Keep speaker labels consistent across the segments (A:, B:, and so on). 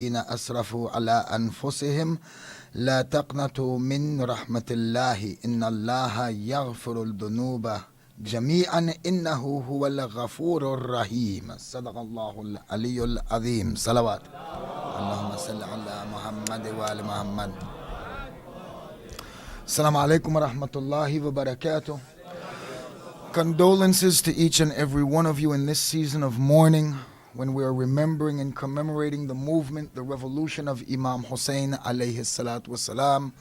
A: أسرفوا على أنفسهم لا تقنطوا من رحمة الله إن الله يغفر الذنوب جميعا إنه هو الغفور الرحيم صدق الله العلي العظيم صلوات اللهم صل على محمد وآل محمد. Assalamu alaikum wa rahmatullahi wa barakatuh. Condolences to each and every one of you in this season of mourning when we are remembering and commemorating the movement, the revolution of Imam Hussein alayhi salatu wasalam,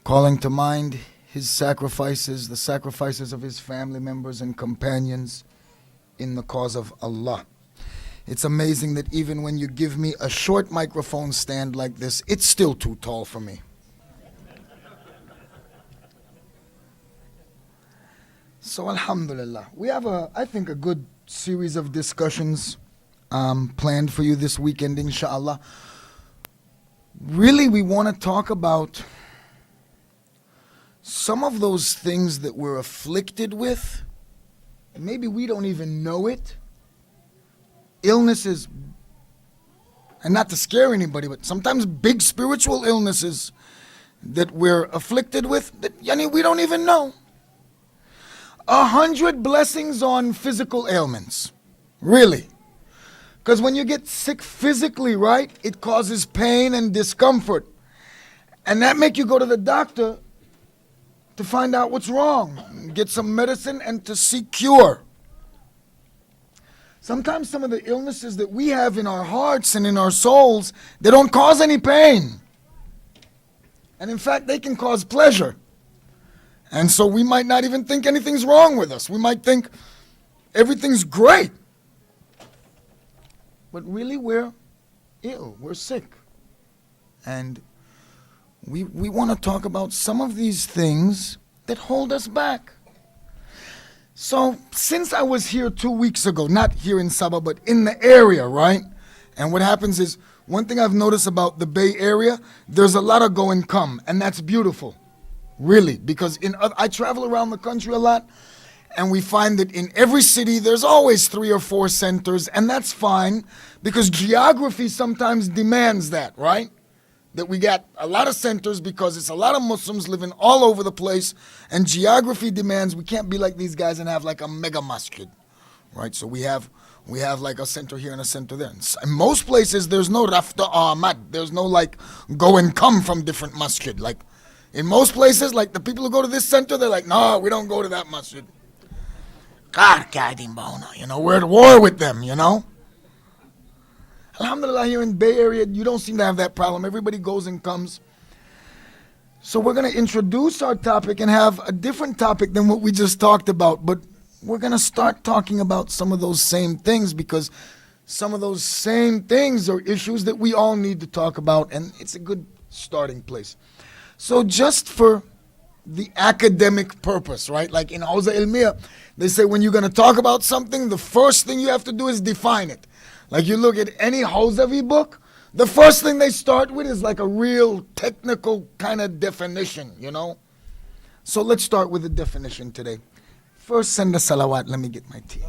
A: calling to mind his sacrifices, the sacrifices of his family members and companions in the cause of Allah. It's amazing that even when you give me a short microphone stand like this, it's still too tall for me. So alhamdulillah, we have I think a good series of discussions planned for you this weekend, inshallah. Really, we want to talk about some of those things that we're afflicted with. Maybe we don't even know it. Illnesses, and not to scare anybody, but sometimes big spiritual illnesses that we're afflicted with that we don't even know. 100 blessings on physical ailments. Really. Because when you get sick physically, right, it causes pain and discomfort. And that make you go to the doctor to find out what's wrong, get some medicine and to seek cure. Sometimes some of the illnesses that we have in our hearts and in our souls, they don't cause any pain. And in fact, they can cause pleasure. And so we might not even think anything's wrong with us. We might think everything's great. But really we're ill, we're sick. And we want to talk about some of these things that hold us back. So since I was here 2 weeks ago, not here in Saba, but in the area, right? And what happens is, one thing I've noticed about the Bay Area, there's a lot of go and come, and that's beautiful. Really, because I travel around the country a lot, and we find that in every city there's always 3 or 4 centers, and that's fine, because geography sometimes demands that, right? That we got a lot of centers because it's a lot of Muslims living all over the place, and geography demands we can't be like these guys and have like a mega masjid, right? So we have like a center here and a center there. In most places there's no rafta ahmad, there's no like go and come from different masjid. Like in most places, like the people who go to this center, they're like, no, we don't go to that masjid. We're at war with them, Alhamdulillah, here in Bay Area, you don't seem to have that problem. Everybody goes and comes. So we're going to introduce our topic and have a different topic than what we just talked about. But we're going to start talking about some of those same things, because some of those same things are issues that we all need to talk about. And it's a good starting place. So just for the academic purpose, right? Like in Hawza Ilmiya, they say when you're going to talk about something, the first thing you have to do is define it. Like you look at any Hawzavi book, the first thing they start with is like a real technical kind of definition, So let's start with the definition today. First, send a salawat. Let me get my tea.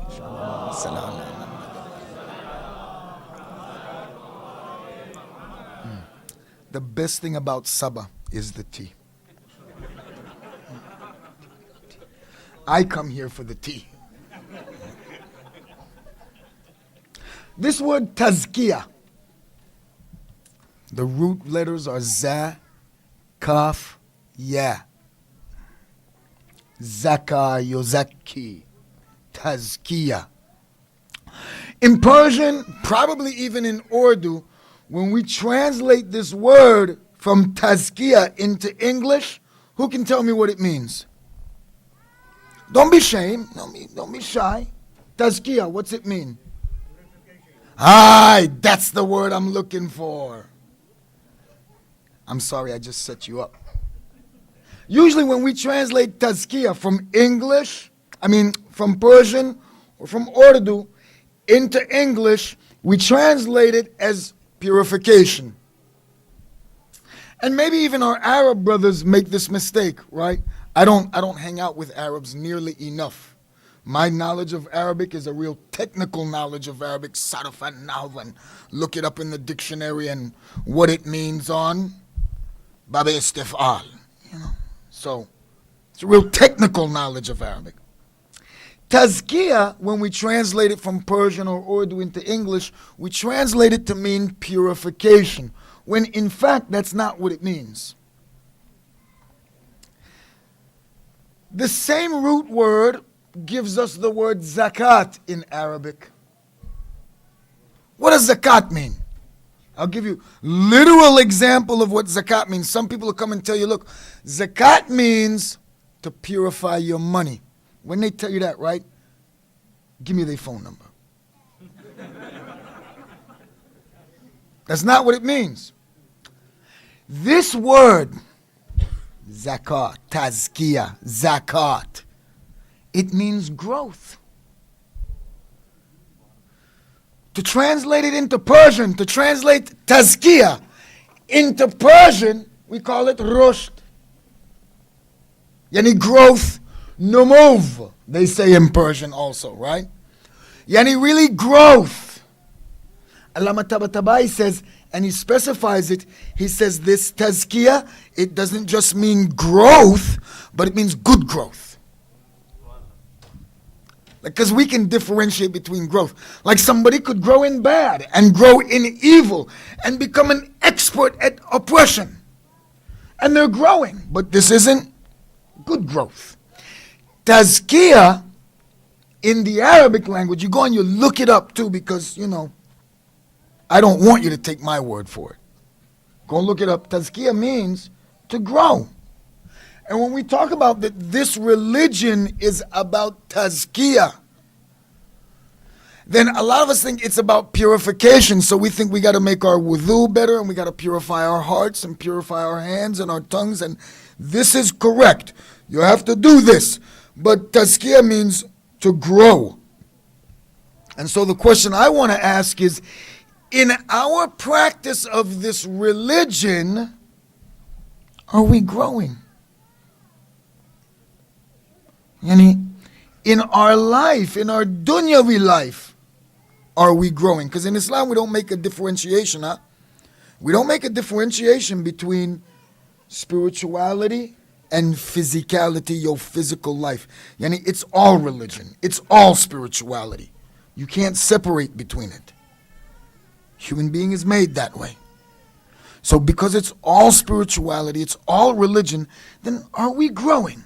A: The best thing about Saba is the tea. I come here for the tea. This word tazkiyah, the root letters are za, kaf, ya. Zaka yozaki, tazkiyah. In Persian, probably even in Urdu, when we translate this word from tazkiyah into English, who can tell me what it means? Don't be ashamed. Don't be shy. Tazkiyah, what's it mean? Aye, that's the word I'm looking for. I'm sorry, I just set you up. Usually when we translate tazkiyah from from Persian or from Urdu into English, we translate it as purification. And maybe even our Arab brothers make this mistake, right? I don't hang out with Arabs nearly enough. My knowledge of Arabic is a real technical knowledge of Arabic, sarf and nahw, and look it up in the dictionary and what it means on bab istif'al. You know, so it's a real technical knowledge of Arabic. Tazkiyah, when we translate it from Persian or Urdu into English, we translate it to mean purification, when in fact that's not what it means. The same root word gives us the word zakat in Arabic. What does zakat mean? I'll give you literal example of what zakat means. Some people will come and tell you, look, zakat means to purify your money. When they tell you that, right, give me their phone number. That's not what it means. This word, zakat, tazkiyah, zakat, it means growth. To translate it into Persian, to translate tazkiyah into Persian, we call it rushd. Yani growth, numov, they say in Persian also, right? Yani really growth. Allama Tabatabai says, and he specifies it, he says this tazkiyah, it doesn't just mean growth, but it means good growth. Because we can differentiate between growth. Like somebody could grow in bad and grow in evil and become an expert at oppression. And they're growing, but this isn't good growth. Tazkiyah in the Arabic language, you go and you look it up too, because, you know, I don't want you to take my word for it. Go and look it up. Tazkiyah means to grow. And when we talk about that this religion is about tazkiyah, then a lot of us think it's about purification. So we think we got to make our wudu better, and we got to purify our hearts and purify our hands and our tongues. And this is correct. You have to do this. But tazkiyah means to grow. And so the question I want to ask is, in our practice of this religion, are we growing? Yani, in our life, in our dunyawi life, are we growing? Because in Islam we don't make a differentiation, huh? We don't make a differentiation between spirituality and physicality, your physical life. Yani, it's all religion. It's all spirituality. You can't separate between it. Human being is made that way. So because it's all spirituality, it's all religion, then are we growing?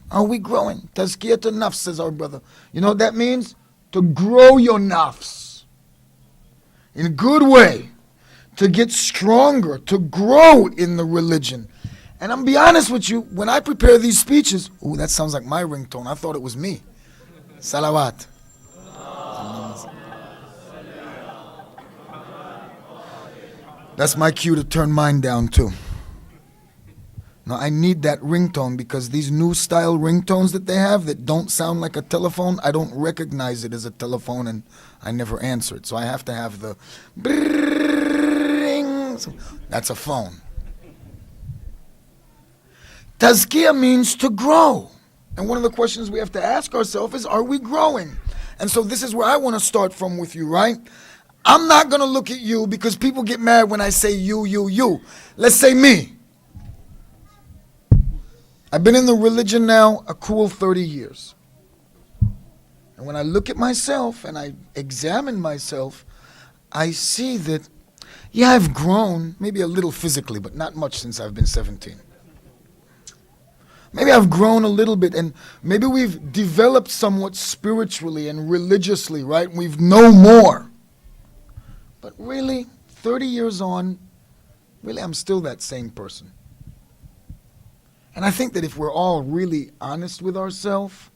A: Are we growing? Tazkiyah to nafs, says our brother. You know what that means? To grow your nafs. In a good way. To get stronger. To grow in the religion. And I'm be honest with you, when I prepare these speeches, ooh, that sounds like my ringtone. I thought it was me. Salawat. That's my cue to turn mine down too. Now I need that ringtone, because these new style ringtones that they have that don't sound like a telephone, I don't recognize it as a telephone, and I never answer it. So I have to have the ring. So that's a phone. Tazkiyah means to grow. And one of the questions we have to ask ourselves is, are we growing? And so this is where I want to start from with you, right? I'm not going to look at you, because people get mad when I say you. Let's say me. I've been in the religion now a cool 30 years. And when I look at myself and I examine myself, I see that, yeah, I've grown, maybe a little physically, but not much since I've been 17. Maybe I've grown a little bit, and maybe we've developed somewhat spiritually and religiously, right? We've known more. But really, 30 years on, really I'm still that same person. And I think that if we're all really honest with ourselves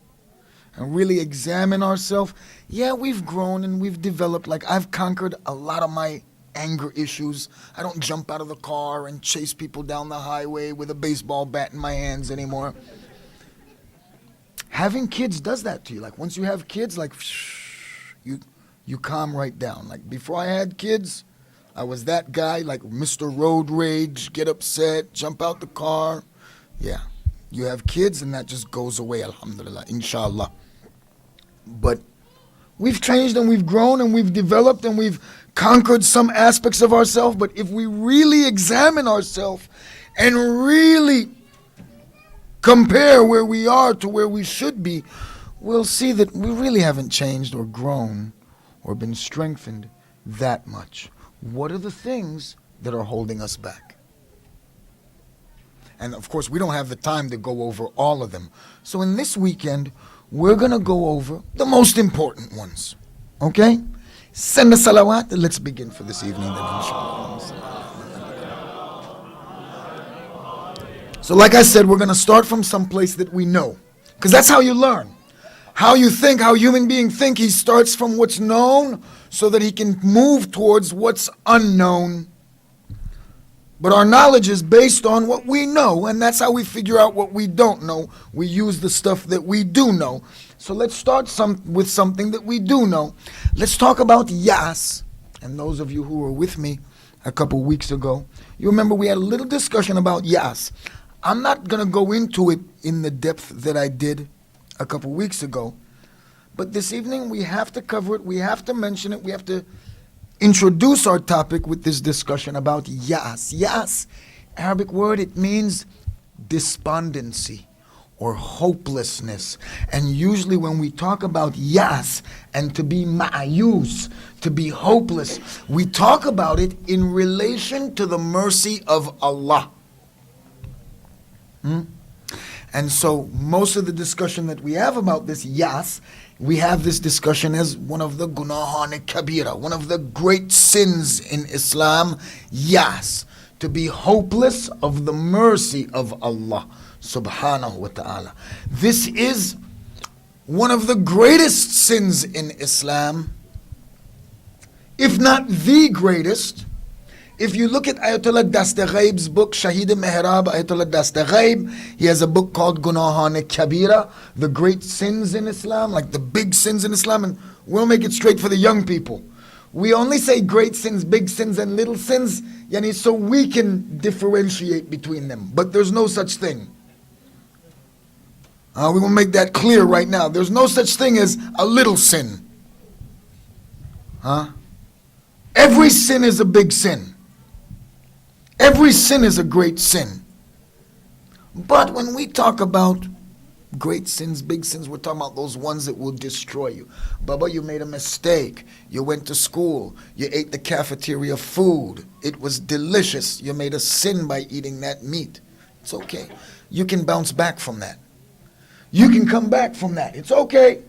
A: and really examine ourselves, yeah, we've grown and we've developed. Like, I've conquered a lot of my anger issues. I don't jump out of the car and chase people down the highway with a baseball bat in my hands anymore. Having kids does that to you. Like, once you have kids, like, you calm right down. Like, before I had kids, I was that guy, like Mr. Road Rage, get upset, jump out the car. Yeah. You have kids and that just goes away, alhamdulillah, inshallah. But we've changed and we've grown and we've developed and we've conquered some aspects of ourselves. But if we really examine ourselves and really compare where we are to where we should be, we'll see that we really haven't changed or grown or been strengthened that much. What are the things that are holding us back? And of course, we don't have the time to go over all of them. So in this weekend, we're going to go over the most important ones. Okay? Send a salawat. Let's begin for this evening then, inshallah. So like I said, we're going to start from some place that we know. Because that's how you learn. How you think, how human beings think. He starts from what's known so that he can move towards what's unknown. But our knowledge is based on what we know, and that's how we figure out what we don't know. We use the stuff that we do know. So let's start with something that we do know. Let's talk about Yas. And those of you who were with me a couple weeks ago, you remember we had a little discussion about Yas. I'm not going to go into it in the depth that I did a couple weeks ago. But this evening we have to cover it, we have to mention it, we have to introduce our topic with this discussion about Yas. Yas, Arabic word, it means despondency or hopelessness. And usually when we talk about Yas and to be ma'ayus, to be hopeless, we talk about it in relation to the mercy of Allah. And so most of the discussion that we have about this Yas, we have this discussion as one of the gunahan kabira, one of the great sins in Islam, Yas, to be hopeless of the mercy of Allah subhanahu wa ta'ala. This is one of the greatest sins in Islam, if not the greatest. If you look at Ayatollah Dastaghaib's book, Shahid Mehrab, Ayatollah Dastaghaib, he has a book called Gunahan Kabira, the great sins in Islam, like the big sins in Islam, and we'll make it straight for the young people. We only say great sins, big sins, and little sins, yani, so we can differentiate between them. But there's no such thing. We will make that clear right now. There's no such thing as a little sin. Every sin is a big sin. Every sin is a great sin. But when we talk about great sins, big sins, we're talking about those ones that will destroy you. Baba, you made a mistake. You went to school. You ate the cafeteria food. It was delicious. You made a sin by eating that meat. It's okay. You can bounce back from that. You can come back from that. It's okay.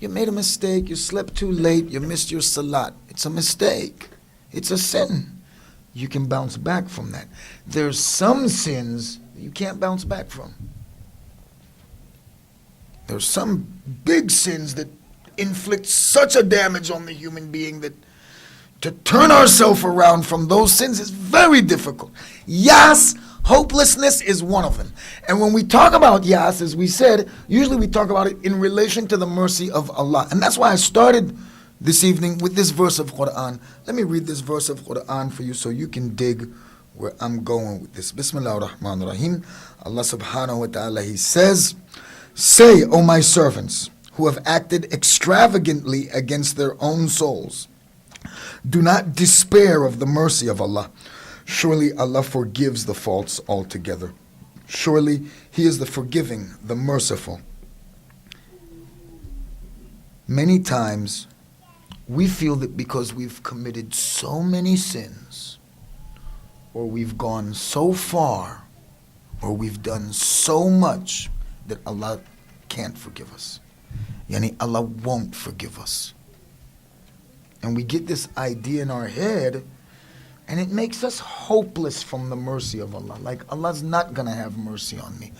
A: You made a mistake. You slept too late. You missed your salat. It's a mistake. It's a sin. You can bounce back from that. There's some sins you can't bounce back from. There's some big sins that inflict such a damage on the human being that to turn ourselves around from those sins is very difficult. Yas, hopelessness is one of them. And when we talk about Yas, as we said, usually we talk about it in relation to the mercy of Allah. And that's why I started this evening with this verse of Quran. Let me read this verse of Quran for you so you can dig where I'm going with this. Bismillah ar-Rahman ar-Rahim. Allah subhanahu wa ta'ala, He says, "Say, O my servants, who have acted extravagantly against their own souls, do not despair of the mercy of Allah. Surely Allah forgives the faults altogether. Surely He is the forgiving, the merciful." Many times, we feel that because we've committed so many sins, or we've gone so far, or we've done so much, that Allah can't forgive us. Yani Allah won't forgive us. And we get this idea in our head, and it makes us hopeless from the mercy of Allah. Like, Allah's not going to have mercy on me.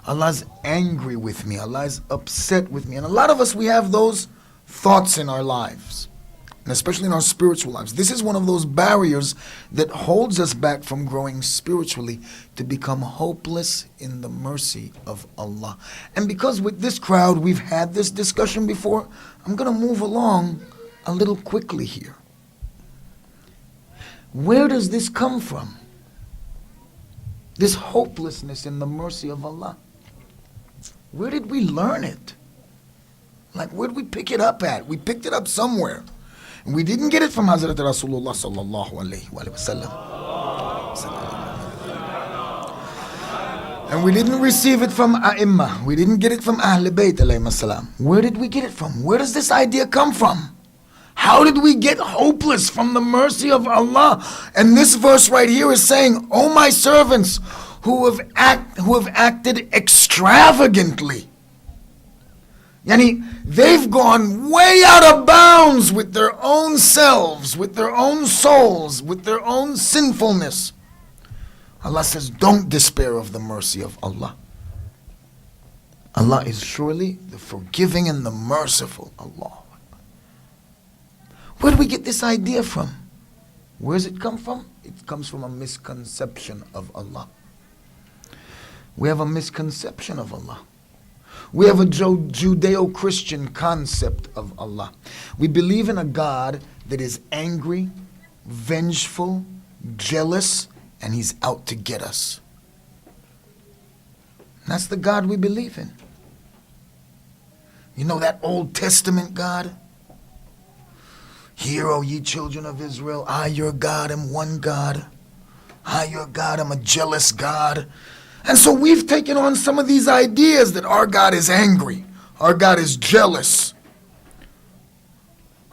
A: Allah's angry with me. Allah is upset with me. And a lot of us, we have those thoughts in our lives, and especially in our spiritual lives. This is one of those barriers that holds us back from growing spiritually, to become hopeless in the mercy of Allah. And because with this crowd we've had this discussion before, I'm going to move along a little quickly here. Where does this come from? This hopelessness in the mercy of Allah. Where did we learn it? Like, where did we pick it up at? We picked it up somewhere. And we didn't get it from Hazrat Rasulullah sallallahu alayhi wa sallam. And we didn't receive it from A'imma. We didn't get it from Ahl Bayt alayhi salam. Where did we get it from? Where does this idea come from? How did we get hopeless from the mercy of Allah? And this verse right here is saying, "O my servants who have acted extravagantly." Yani, they've gone way out of bounds with their own selves, with their own souls, with their own sinfulness. Allah says, don't despair of the mercy of Allah. Allah is surely the forgiving and the merciful. Allah. Where do we get this idea from? Where does it come from? It comes from a misconception of Allah. We have a misconception of Allah. We have a Judeo-Christian concept of Allah. We believe in a God that is angry, vengeful, jealous, and he's out to get us. That's the God we believe in. You know that Old Testament God? Hear, O ye children of Israel, I your God am one God. I your God am a jealous God. And so we've taken on some of these ideas that our God is angry, our God is jealous,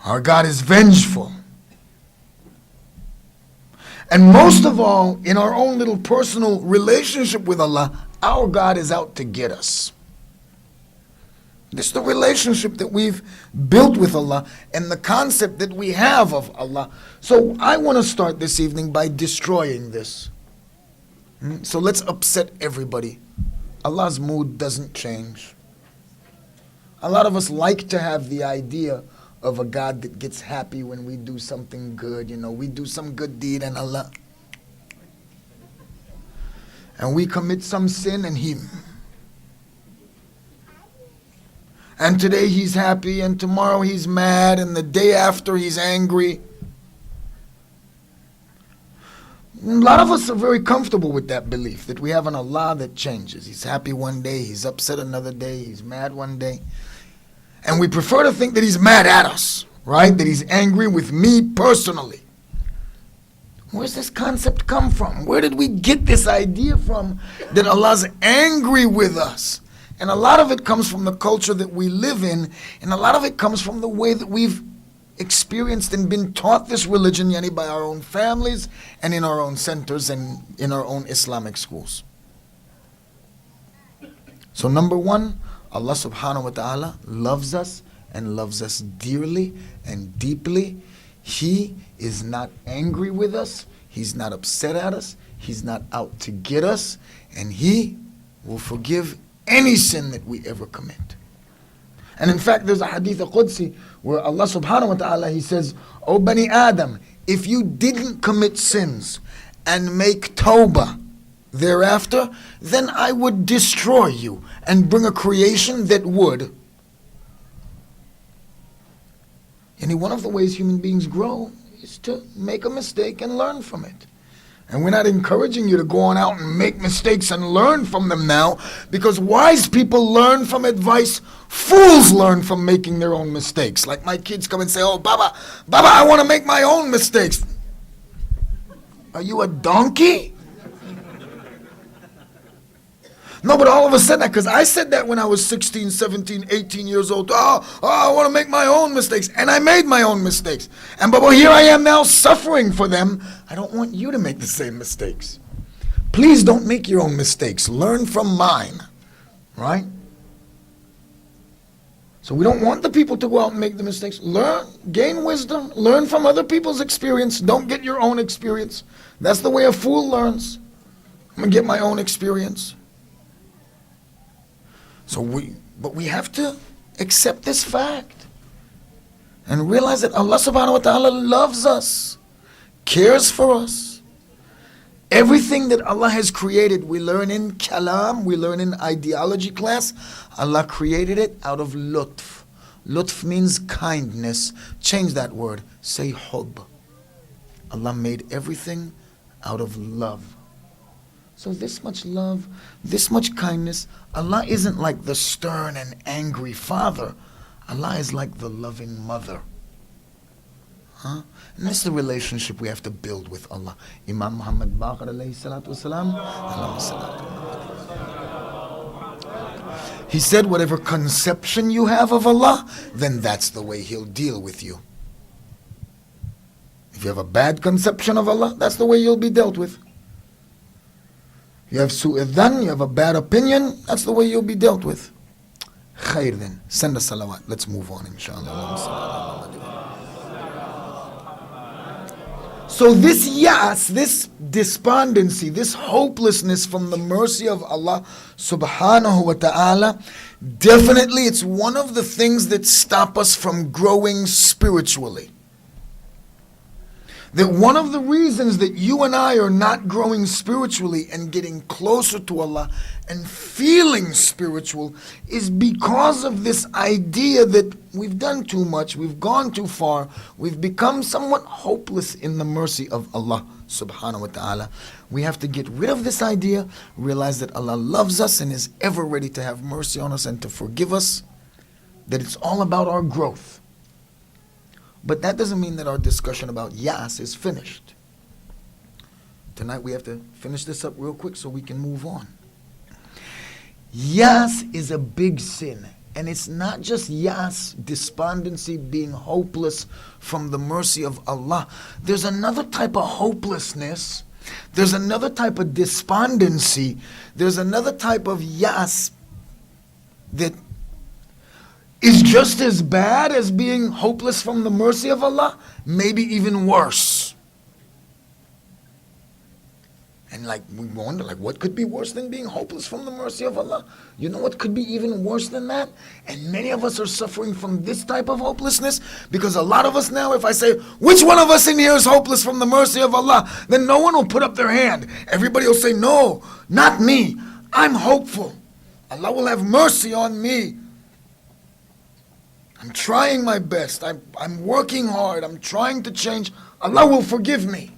A: our God is vengeful. And most of all, in our own little personal relationship with Allah, our God is out to get us. This is the relationship that we've built with Allah and the concept that we have of Allah. So I want to start this evening by destroying this. So let's upset everybody. Allah's mood doesn't change. A lot of us like to have the idea of a God that gets happy when we do something good. You know, we do some good deed and Allah. And we commit some sin and He. And today He's happy and tomorrow He's mad and the day after He's angry. A lot of us are very comfortable with that belief that we have an Allah that changes. He's happy one day, He's upset another day, He's mad one day. And we prefer to think that He's mad at us, right? That He's angry with me personally. Where's this concept come from? Where did we get this idea from that Allah's angry with us? And a lot of it comes from the culture that we live in, and a lot of it comes from the way that we've experienced and been taught this religion, yani by our own families and in our own centers and in our own Islamic schools. So number one, Allah subhanahu wa ta'ala loves us and loves us dearly and deeply. He is not angry with us. He's not upset at us. He's not out to get us. And He will forgive any sin that we ever commit. And in fact, there's a hadith al-Qudsi where Allah subhanahu wa ta'ala, He says, O Bani Adam, if you didn't commit sins and make tawbah thereafter, then I would destroy you and bring a creation that would. And one of the ways human beings grow is to make a mistake and learn from it. And we're not encouraging you to go on out and make mistakes and learn from them now, because wise people learn from advice, fools learn from making their own mistakes. Like my kids come and say, oh, Baba, I want to make my own mistakes. Are you a donkey? No, but all of us said that, because I said that when I was 16, 17, 18 years old. I want to make my own mistakes. And I made my own mistakes. And but here I am now suffering for them. I don't want you to make the same mistakes. Please don't make your own mistakes. Learn from mine. Right? So we don't want the people to go out and make the mistakes. Learn, gain wisdom, learn from other people's experience. Don't get your own experience. That's the way a fool learns. I'm going to get my own experience. But we have to accept this fact and realize that Allah subhanahu wa ta'ala loves us, cares for us. Everything that Allah has created, we learn in kalam, we learn in ideology class, Allah created it out of lutf. Lutf means kindness. Change that word. Say hub. Allah made everything out of love. So this much love, this much kindness. Allah isn't like the stern and angry father. Allah is like the loving mother. Huh? And this is the relationship we have to build with Allah. Imam Muhammad Baqir alayhi salatu wasalam. He said, whatever conception you have of Allah, then that's the way He'll deal with you. If you have a bad conception of Allah, that's the way you'll be dealt with. You have su'adhan, you have a bad opinion, that's the way you'll be dealt with. Khair then. Send a salawat. Let's move on, inshallah. So this yas, this despondency, this hopelessness from the mercy of Allah subhanahu wa ta'ala, definitely it's one of the things that stop us from growing spiritually. That one of the reasons that you and I are not growing spiritually and getting closer to Allah and feeling spiritual is because of this idea that we've done too much, we've gone too far, we've become somewhat hopeless in the mercy of Allah subhanahu wa ta'ala. We have to get rid of this idea, realize that Allah loves us and is ever ready to have mercy on us and to forgive us, that it's all about our growth. But that doesn't mean that our discussion about yas is finished. Tonight we have to finish this up real quick so we can move on. Yas is a big sin. And it's not just yas, despondency, being hopeless from the mercy of Allah. There's another type of hopelessness. There's another type of despondency. There's another type of yas that is just as bad as being hopeless from the mercy of Allah, maybe even worse. And we wonder, what could be worse than being hopeless from the mercy of Allah? You know what could be even worse than that? And many of us are suffering from this type of hopelessness, because a lot of us now, if I say, which one of us in here is hopeless from the mercy of Allah? Then no one will put up their hand. Everybody will say, no, not me. I'm hopeful. Allah will have mercy on me. I'm trying my best. I'm working hard. I'm trying to change. Allah will forgive me.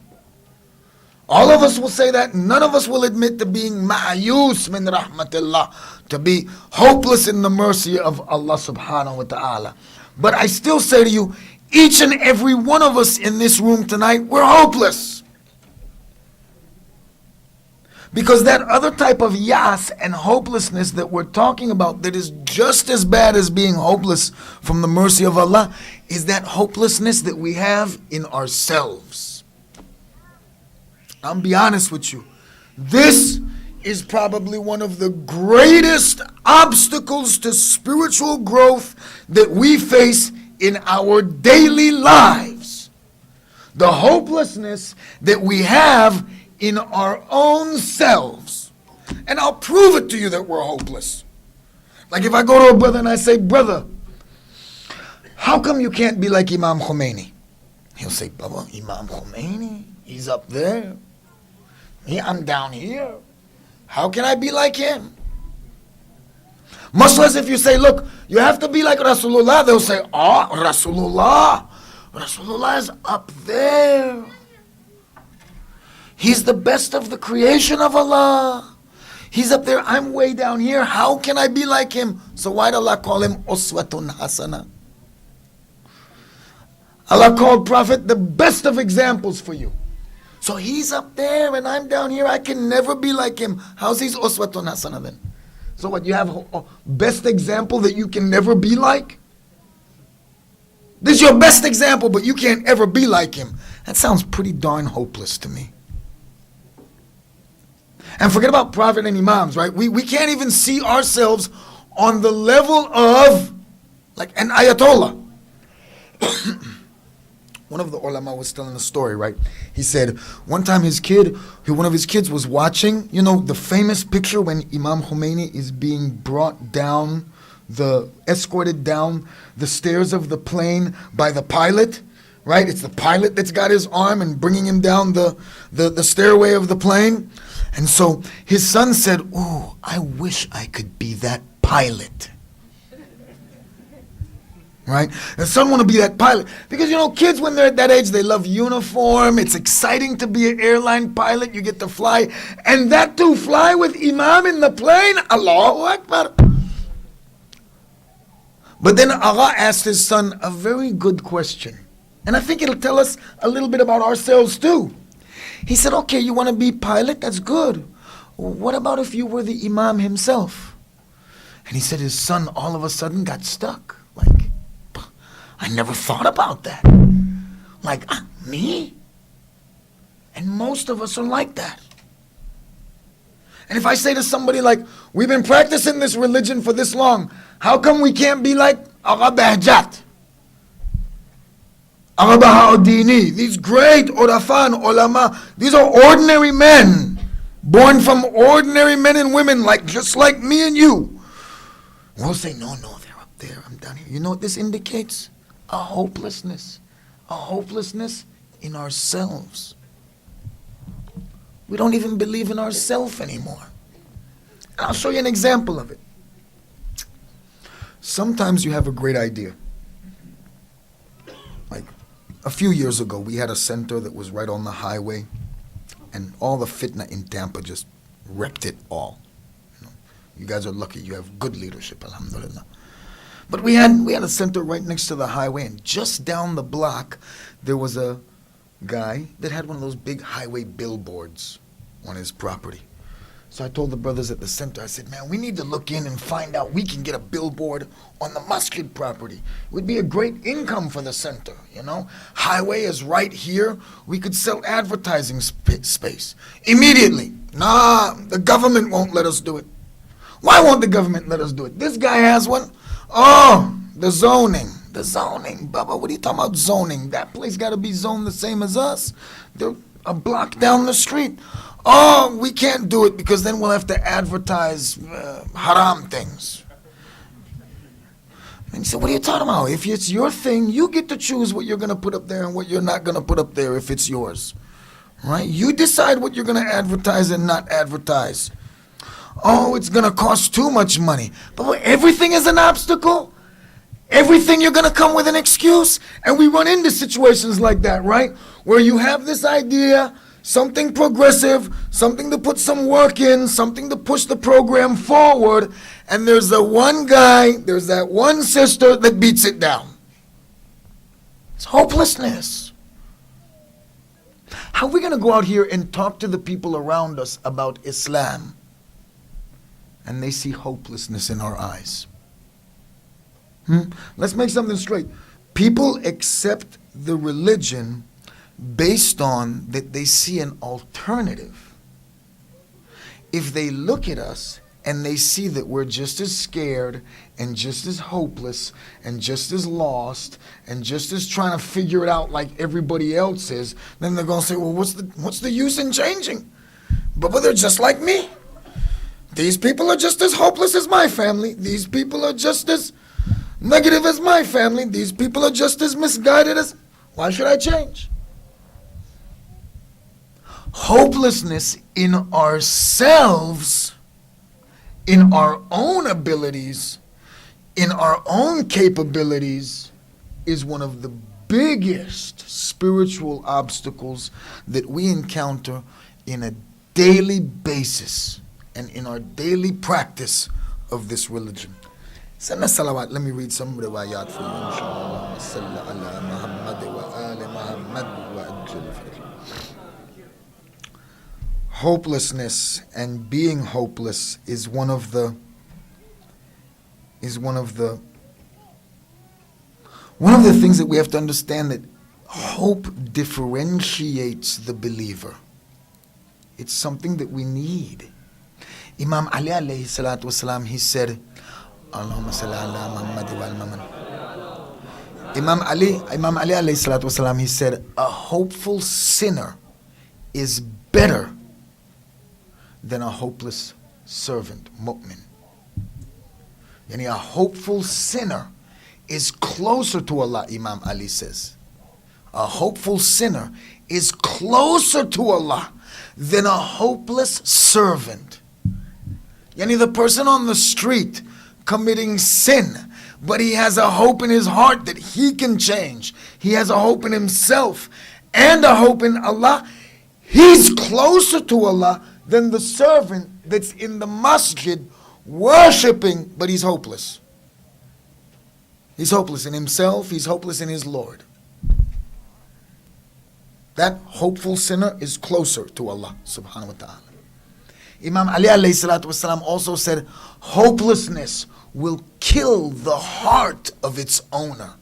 A: All of us will say that. None of us will admit to being ma'ayus min rahmatillah, to be hopeless in the mercy of Allah subhanahu wa ta'ala. But I still say to you, each and every one of us in this room tonight, we're hopeless. Because that other type of yas and hopelessness that we're talking about, that is just as bad as being hopeless from the mercy of Allah, is that hopelessness that we have in ourselves. I'll be honest with you. This is probably one of the greatest obstacles to spiritual growth that we face in our daily lives. The hopelessness that we have in our own selves. And I'll prove it to you that we're hopeless. Like if I go to a brother and I say, brother, how come you can't be like Imam Khomeini? He'll say, Baba, Imam Khomeini, he's up there. I'm down here. How can I be like him? Much less if you say, look, you have to be like Rasulullah, they'll say, Rasulullah is up there. He's the best of the creation of Allah. He's up there, I'm way down here. How can I be like him? So why did Allah call him Uswatun Hasana? Allah called Prophet the best of examples for you. So he's up there and I'm down here. I can never be like him. How's he Uswatun Hasana then? So what, you have a best example that you can never be like? This is your best example, but you can't ever be like him. That sounds pretty darn hopeless to me. And forget about Prophet and Imams, right? We can't even see ourselves on the level of like an Ayatollah. One of the ulama was telling a story, right? He said one time one of his kids was watching, the famous picture when Imam Khomeini is being brought down, escorted down the stairs of the plane by the pilot, right? It's the pilot that's got his arm and bringing him down the stairway of the plane. And so his son said, "Oh, I wish I could be that pilot." right? And some want to be that pilot. Because, kids, when they're at that age, they love uniform. It's exciting to be an airline pilot. You get to fly. And that too, fly with Imam in the plane. Allahu Akbar. But then Allah asked his son a very good question. And I think it'll tell us a little bit about ourselves too. He said, okay, you want to be pilot? That's good. What about if you were the Imam himself? And he said his son all of a sudden got stuck. Like, I never thought about that. Like, me? And most of us are like that. And if I say to somebody like, we've been practicing this religion for this long, how come we can't be like Agha Bahjat? Agha Baha'uddini, these great Urafan, ulama, these are ordinary men, born from ordinary men and women, just like me and you. We'll say, no, they're up there, I'm down here. You know what this indicates? A hopelessness in ourselves. We don't even believe in ourselves anymore. And I'll show you an example of it. Sometimes you have a great idea. Like a few years ago, we had a center that was right on the highway, and all the fitna in Tampa just wrecked it all. You guys are lucky. You have good leadership, alhamdulillah. But we had a center right next to the highway, and just down the block, there was a guy that had one of those big highway billboards on his property. So I told the brothers at the center, I said, man, we need to look in and find out we can get a billboard on the masjid property. It would be a great income for the center, Highway is right here. We could sell advertising space immediately. Nah, the government won't let us do it. Why won't the government let us do it? This guy has one. Oh, the zoning. Baba, what are you talking about zoning? That place got to be zoned the same as us. They're a block down the street. Oh, we can't do it because then we'll have to advertise haram things. And he said, what are you talking about? If it's your thing, you get to choose what you're going to put up there and what you're not going to put up there if it's yours. Right? You decide what you're going to advertise and not advertise. Oh, it's going to cost too much money. But everything is an obstacle. Everything you're going to come with an excuse. And we run into situations like that, right? Where you have this idea, something progressive, something to put some work in, something to push the program forward, and there's that one guy, there's that one sister that beats it down. It's hopelessness. How are we going to go out here and talk to the people around us about Islam and they see hopelessness in our eyes? Let's make something straight. People accept the religion based on that they see an alternative. If they look at us and they see that we're just as scared and just as hopeless and just as lost and just as trying to figure it out like everybody else is, then they're going to say, well, what's the use in changing? But they're just like me. These people are just as hopeless as my family. These people are just as negative as my family. These people are just as misguided as... Why should I change? Hopelessness in ourselves, in our own abilities, in our own capabilities, is one of the biggest spiritual obstacles that we encounter in a daily basis and in our daily practice of this religion. Send us salawat. Let me read some riwayat for you, inshallah. Salli ala Muhammad wa ali Muhammad wa ajil fajr. Hopelessness and being hopeless is one of the things that we have to understand, that hope differentiates the believer. It's something that we need. Imam Ali alayhi salatu wasalam, he said, Allahumma salli ala Muhammad wa al-Muhammad. Imam Ali alayhi salatu wasalam, he said, a hopeful sinner is better than a hopeless servant, mu'min. Yani a hopeful sinner is closer to Allah, Imam Ali says. A hopeful sinner is closer to Allah than a hopeless servant. Yani the person on the street committing sin, but he has a hope in his heart that he can change. He has a hope in himself and a hope in Allah. He's closer to Allah than the servant that's in the masjid worshiping, but he's hopeless. He's hopeless in himself. He's hopeless in his Lord. That hopeful sinner is closer to Allah subhanahu wa ta'ala. Imam Ali alayhi salatu wasalam also said, hopelessness will kill the heart of its owner.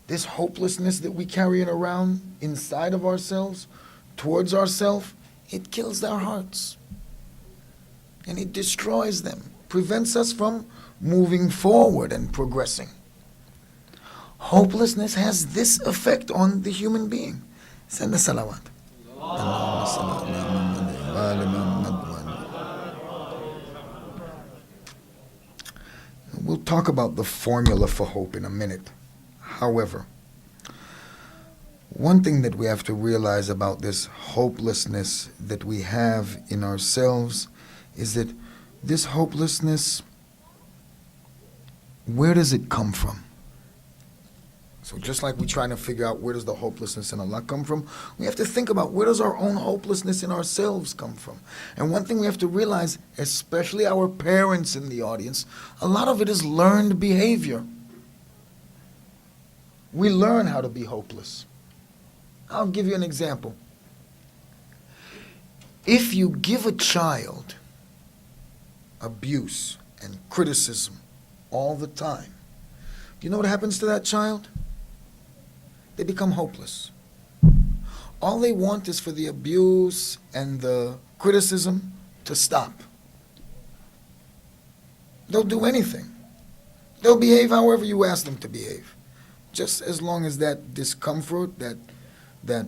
A: This hopelessness that we carry it around inside of ourselves, towards ourselves, it kills our hearts. And it destroys them, prevents us from moving forward and progressing. Hopelessness has this effect on the human being. Send the salawat. We'll talk about the formula for hope in a minute. However, one thing that we have to realize about this hopelessness that we have in ourselves is that this hopelessness, where does it come from? So just like we're trying to figure out where does the hopelessness in Allah come from, we have to think about where does our own hopelessness in ourselves come from. And one thing we have to realize, especially our parents in the audience, a lot of it is learned behavior. We learn how to be hopeless. I'll give you an example. If you give a child abuse and criticism all the time, do you know what happens to that child? They become hopeless. All they want is for the abuse and the criticism to stop. They'll do anything. They'll behave however you ask them to behave. Just as long as that discomfort, that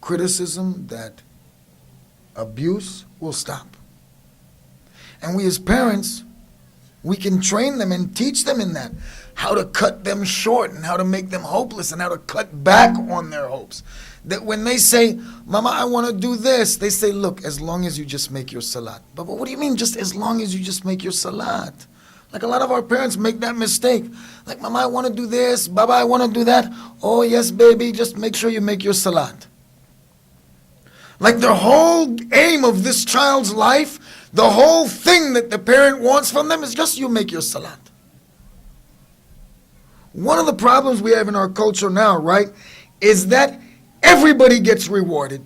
A: criticism, that abuse will stop. And we as parents, we can train them and teach them in that, how to cut them short and how to make them hopeless and how to cut back on their hopes. That when they say, Mama, I want to do this, they say, look, as long as you just make your salat. But what do you mean just as long as you just make your salat? Like a lot of our parents make that mistake. Like, Mama, I want to do this. Baba, I want to do that. Oh, yes, baby, just make sure you make your salat. Like the whole aim of this child's life, the whole thing that the parent wants from them is just you make your salat. One of the problems we have in our culture now, right, is that everybody gets rewarded.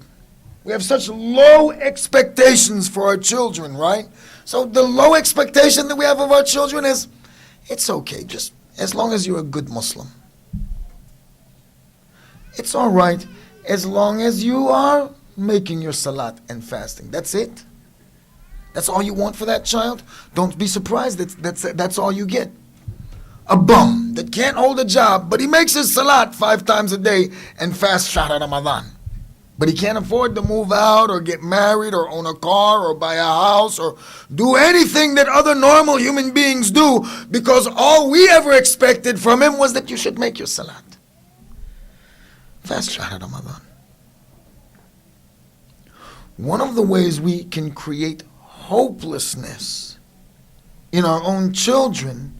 A: We have such low expectations for our children, right? So the low expectation that we have of our children is, it's okay, just as long as you're a good Muslim. It's all right as long as you are making your salat and fasting. That's it. That's all you want for that child? Don't be surprised that's all you get. A bum that can't hold a job, but he makes his salat 5 times a day and fasts Shahr Ramadan. But he can't afford to move out or get married or own a car or buy a house or do anything that other normal human beings do, because all we ever expected from him was that you should make your salat. Fast Shahr Ramadan. One of the ways we can create hopelessness in our own children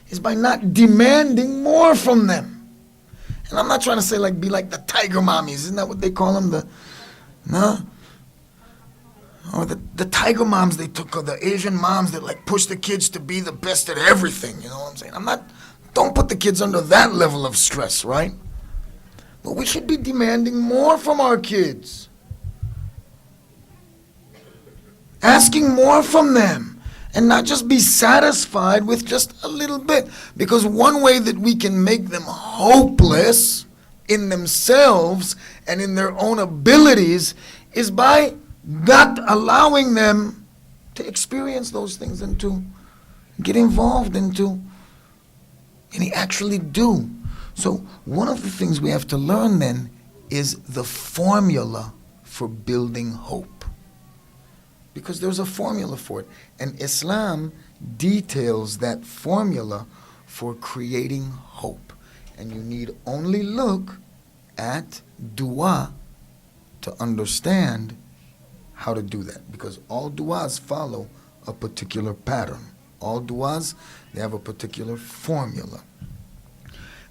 A: is by not demanding more from them. And I'm not trying to say like be like the tiger mommies, isn't that what they call them? Or the tiger moms they took, or the Asian moms that like push the kids to be the best at everything, you know what I'm saying? Don't put the kids under that level of stress, right? But we should be demanding more from our kids. Asking more from them. And not just be satisfied with just a little bit. Because one way that we can make them hopeless in themselves and in their own abilities is by not allowing them to experience those things and to get involved into and actually do. So one of the things we have to learn then is the formula for building hope. Because there's a formula for it. And Islam details that formula for creating hope. And you need only look at dua to understand how to do that. Because all duas follow a particular pattern. All du'as, they have a particular formula.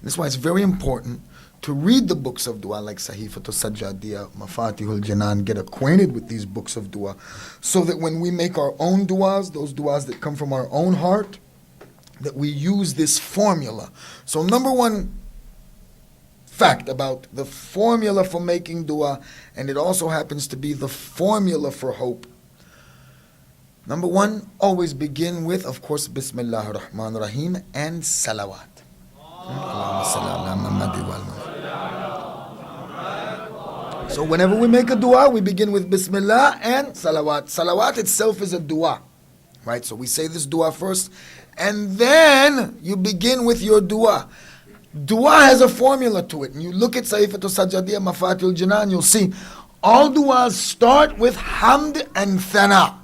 A: That's why it's very important to read the books of dua like Sahifatul Sajjadiyah, Mafatihul Janan, get acquainted with these books of dua, so that when we make our own duas, those duas that come from our own heart, that we use this formula. So number one fact about the formula for making dua, and it also happens to be the formula for hope. Number one, always begin with, of course, Bismillah ar-Rahman ar-Rahim and salawat. So whenever we make a dua, we begin with Bismillah and salawat. Salawat itself is a dua, right? So we say this dua first, and then you begin with your dua. Dua has a formula to it. And you look at Sahifatul Sajjadiyah, Mafatihul Janan, you'll see all duas start with hamd and thana.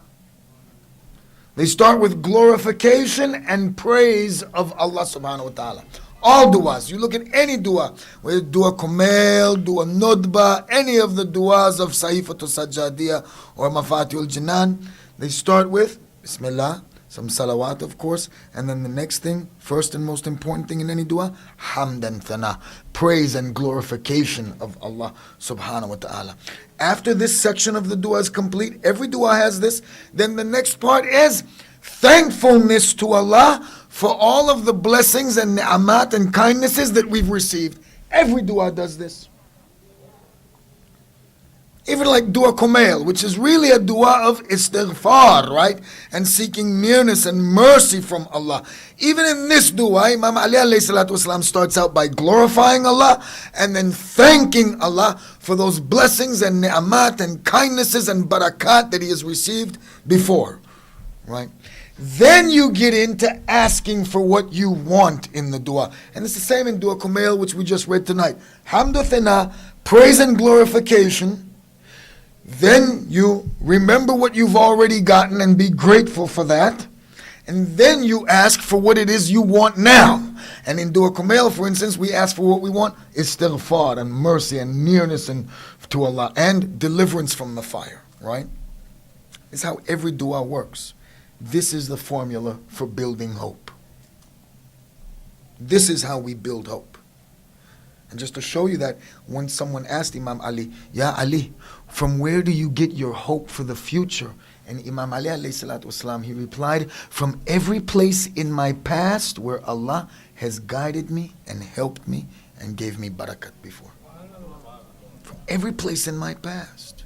A: They start with glorification and praise of Allah subhanahu wa ta'ala. All duas. You look at any dua, whether dua kumail, dua nudba, any of the duas of Sahifatul Sajjadiyah or Mafatihul Janan, they start with Bismillah, some salawat of course, and then the next thing, first and most important thing in any dua, hamd and thana, praise and glorification of Allah subhanahu wa ta'ala. After this section of the dua is complete, every dua has this, then the next part is thankfulness to Allah for all of the blessings and ni'amat and kindnesses that we've received. Every dua does this. Even like dua kumail, which is really a dua of istighfar, right? And seeking nearness and mercy from Allah. Even in this dua, Imam Ali alayhi salatu wasalam starts out by glorifying Allah and then thanking Allah for those blessings and ni'amat and kindnesses and barakat that he has received before, right? Then you get into asking for what you want in the dua. And it's the same in dua kumail, which we just read tonight. Hamdu thana, praise and glorification. Then you remember what you've already gotten and be grateful for that. And then you ask for what it is you want now. And in dua kumail, for instance, we ask for what we want, istighfar and mercy and nearness and to Allah and deliverance from the fire, right? It's how every dua works. This is the formula for building hope. This is how we build hope. And just to show you that, when someone asked Imam Ali, Ya Ali, from where do you get your hope for the future? And Imam Ali alayhi salatu wasalam, he replied, from every place in my past where Allah has guided me and helped me and gave me barakat before. From every place in my past.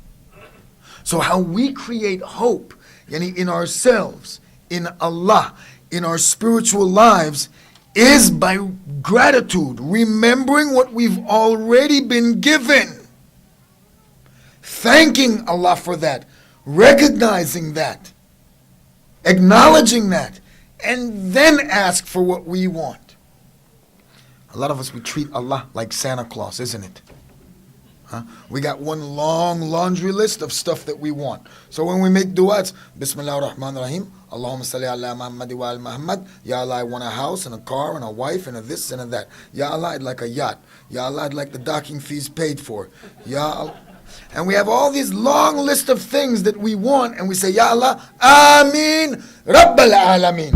A: So how we create hope, yani in ourselves, in Allah, in our spiritual lives, is by gratitude, remembering what we've already been given, thanking Allah for that, recognizing that, acknowledging that, and then ask for what we want. A lot of us, we treat Allah like Santa Claus, isn't it? We got one long laundry list of stuff that we want. So when we make du'as, Bismillah ar-Rahman ar-Rahim, Allahumma salli ala Muhammad wa al Muhammad, Ya Allah, I want a house and a car and a wife and a this and a that. Ya Allah, I'd like a yacht. Ya Allah, I'd like the docking fees paid for. Ya Allah. And we have all these long list of things that we want, and we say, Ya Allah, Ameen, Rabbal Alameen.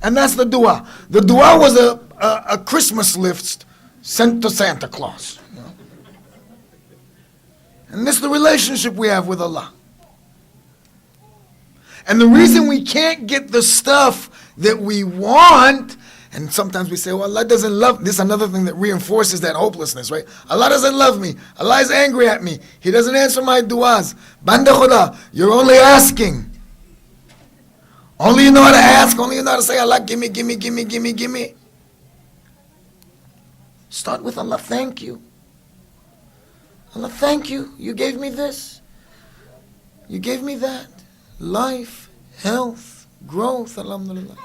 A: And that's the dua. The dua was a Christmas list sent to Santa Claus. And this is the relationship we have with Allah. And the reason we can't get the stuff that we want, and sometimes we say, well, Allah doesn't love, this is another thing that reinforces that hopelessness, right? Allah doesn't love me. Allah is angry at me. He doesn't answer my du'as. Banda khuda, you're only asking. Only you know how to ask, only you know how to say, Allah, gimme, gimme, gimme, gimme, gimme. Start with Allah, thank you. Allah, thank you. You gave me this. You gave me that. Life, health, growth, alhamdulillah.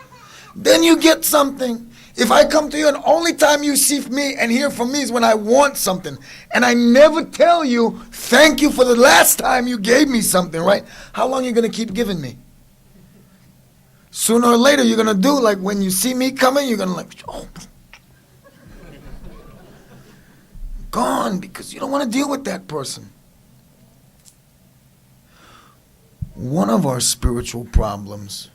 A: Then you get something. If I come to you and only time you see me and hear from me is when I want something, and I never tell you, thank you for the last time you gave me something, right? How long are you going to keep giving me? Sooner or later you're going to do like when you see me coming, you're going to like, oh, gone, because you don't want to deal with that person. one of our spiritual problems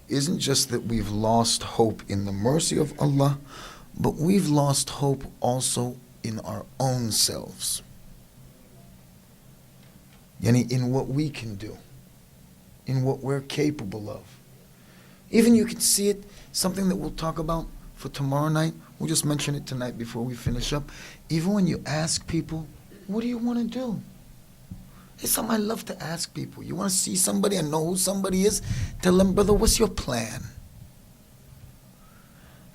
A: isn't just that we've lost hope in the mercy of Allah, but we've lost hope also in our own selves. Yani in what we can do, in what we're capable of. Even you can see it, something that we'll talk about for tomorrow night. We'll just mention it tonight before we finish up. Even when you ask people, what do you want to do? It's something I love to ask people. You want to see somebody and know who somebody is? Tell them, brother, what's your plan?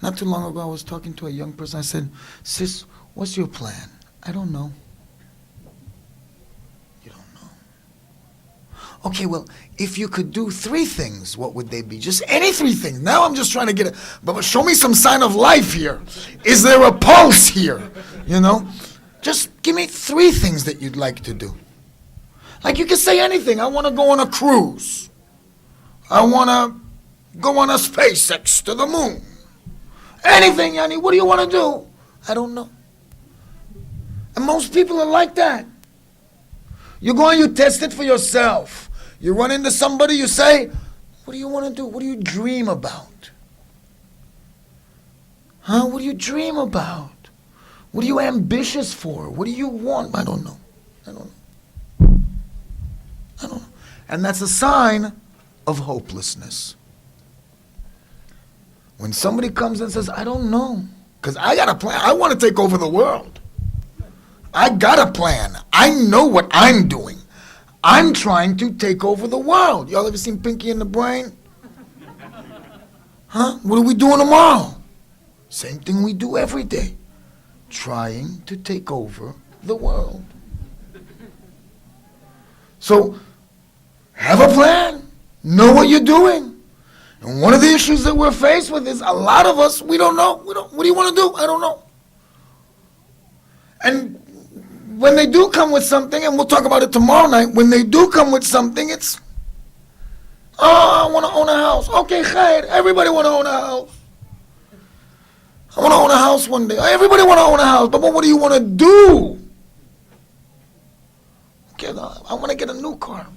A: Not too long ago, I was talking to a young person. I said, sis, what's your plan? I don't know. You don't know. Okay, well, if you could do 3 things, what would they be? Just any 3 things. Now I'm just trying to get it. But show me some sign of life here. Is there a pulse here? You know? Just give me 3 things that you'd like to do. Like you can say anything. I want to go on a cruise. I want to go on a SpaceX to the moon. Anything, Yani. What do you want to do? I don't know. And most people are like that. You go and you test it for yourself. You run into somebody, you say, what do you want to do? What do you dream about? Huh? What do you dream about? What are you ambitious for? What do you want? I don't know. I don't know. I don't know. And that's a sign of hopelessness. When somebody comes and says, I don't know, because I got a plan. I want to take over the world. I got a plan. I know what I'm doing. I'm trying to take over the world. Y'all ever seen Pinky and the Brain? Huh? What are we doing tomorrow? Same thing we do every day. Trying to take over the world. So, have a plan. Know what you're doing. And one of the issues that we're faced with is a lot of us, we don't know. What do you want to do? I don't know. And when they do come with something, and we'll talk about it tomorrow night, when they do come with something, it's, oh, I want to own a house. Okay, khair. Everybody want to own a house. I want to own a house one day. Everybody want to own a house, but what do you want to do? Okay, I want to get a new car.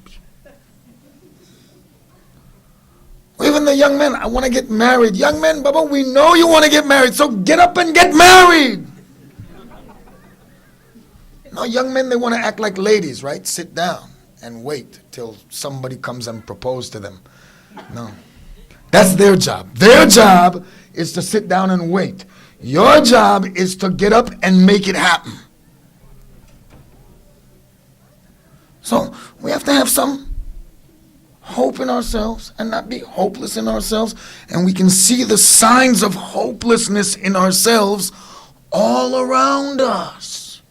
A: Even the young men, I want to get married. Young men, Baba, we know you want to get married, so get up and get married. No, young men, they want to act like ladies, right? Sit down and wait till somebody comes and proposes to them. No. That's their job. Their job is to sit down and wait. Your job is to get up and make it happen. So we have to have some hope in ourselves and not be hopeless in ourselves. And we can see the signs of hopelessness in ourselves all around us.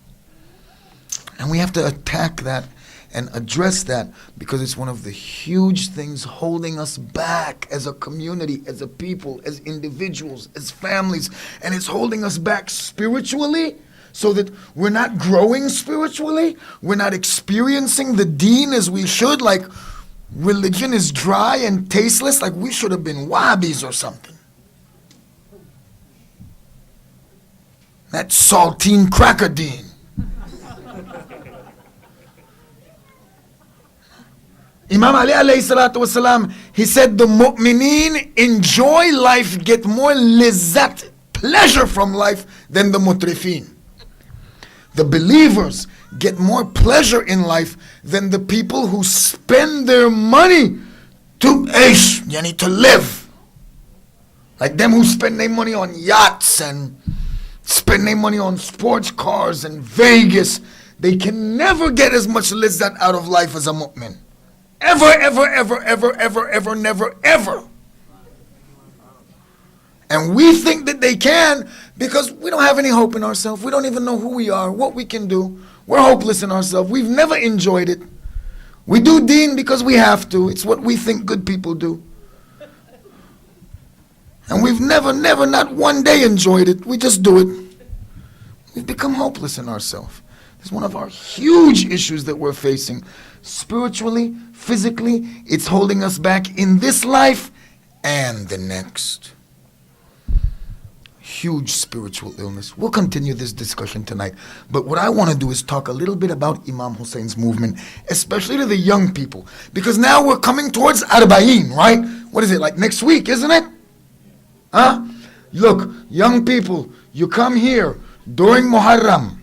A: And we have to attack that and address that, because it's one of the huge things holding us back as a community, as a people, as individuals, as families. And it's holding us back spiritually, so that we're not growing spiritually. We're not experiencing the deen as we should. Like, religion is dry and tasteless, like we should have been Wahhabis or something. That saltine cracker deen. Imam Ali alayhi salatu wasalam, he said the mu'mineen enjoy life, get more lizzat, pleasure from life, than the mutrifeen. The believers get more pleasure in life than the people who spend their money to aish, yani to live. Like them who spend their money on yachts and spend their money on sports cars and Vegas. They can never get as much lizzat out of life as a mu'min. Ever, ever, ever, ever, ever, ever, never, ever. And we think that they can because we don't have any hope in ourselves. We don't even know who we are, what we can do. We're hopeless in ourselves. We've never enjoyed it. We do deen because we have to. It's what we think good people do. And we've never, not one day enjoyed it. We just do it. We've become hopeless in ourselves. It's one of our huge issues that we're facing. Spiritually, physically, it's holding us back in this life and the next. huge spiritual illness. We'll continue this discussion tonight. But what I want to do is talk a little bit about Imam Hussein's movement, especially to the young people. Because now we're coming towards Arba'een, right? What is it, like next week, isn't it? Huh? Look, young people, you come here during Muharram,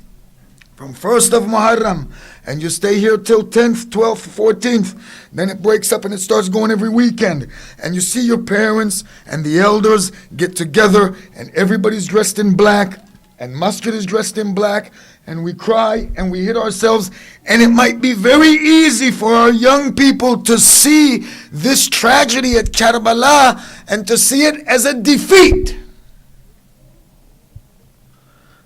A: from 1st of Muharram, and you stay here till 10th, 12th, 14th. Then it breaks up and it starts going every weekend. And you see your parents and the elders get together, and everybody's dressed in black, and Masjid is dressed in black, and we cry and we hit ourselves. And it might be very easy for our young people to see this tragedy at Karbala and to see it as a defeat.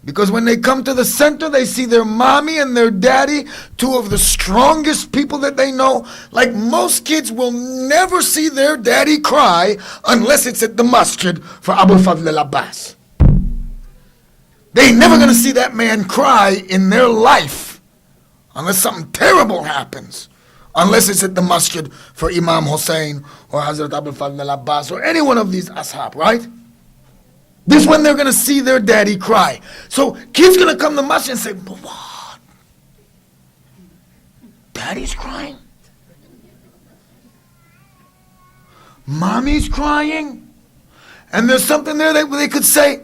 A: Because when they come to the center, they see their mommy and their daddy, two of the strongest people that they know. Like most kids will never see their daddy cry unless it's at the masjid for Abu Fadl al-Abbas. They ain't never going to see that man cry in their life unless something terrible happens. Unless it's at the masjid for Imam Hussein or Hazrat Abu Fadl al-Abbas or any one of these ashab, right? This is when they're going to see their daddy cry. So kids going to come to masjid and say, but what? Daddy's crying? Mommy's crying? And there's something there that they could say,